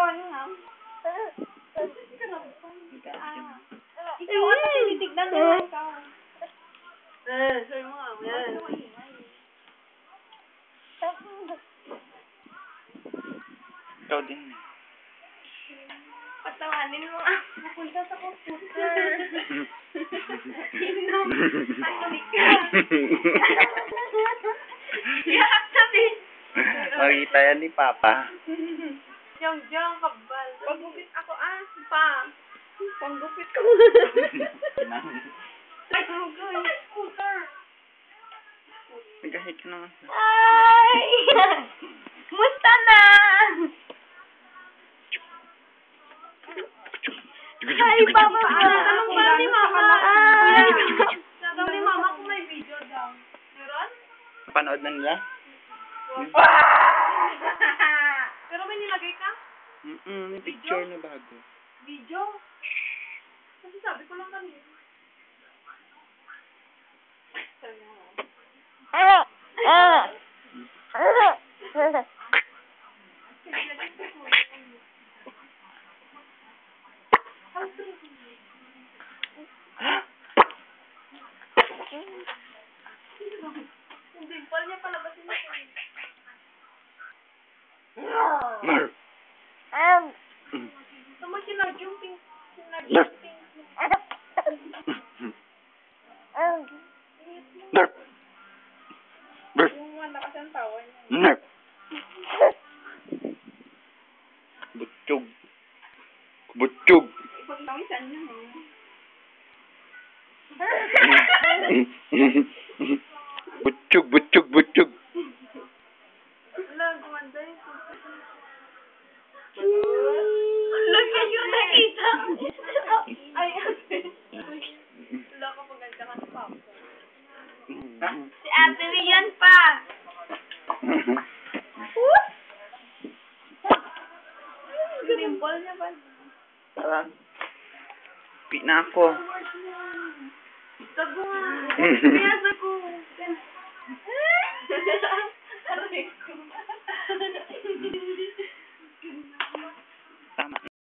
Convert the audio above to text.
katawan nga. Ikaw ang tinitignan mo ikaw. Sabi mo nga, yan. Ikaw din. Patawanin mo ah. Napunta sa computer. Sino? Tahimik ka. Iyak sabi. Makita yan ni Papa. Diyan, kabal. Panggupit ako pa. Panggupit ko. Ay, gugoy. Scooter. Nagahit ka naman. Ay! Musta na? Hi, Papa. Tanong ba ni Mama? Tanong ni Mama kung may video daw. Meron? Panood na nila? Pero may nilagay ka? May picture na bago. Video? Kasi sabi ko lang kanina. Yung dimple niya palabasin mo. Tama sinadjuping. Yung malakas ang tawa niya. Butchog. Butchog. Ipagtawisan niya eh. Butchog, butchog, butchog. Wala, gumanda yun. Wala kayo nakita. Ay, ate. Wala ka paganda ka sa papa. Si Ate Rian pa. Dimple niya ba? Parang, pi na ako. Tago nga. Kaya sa ko.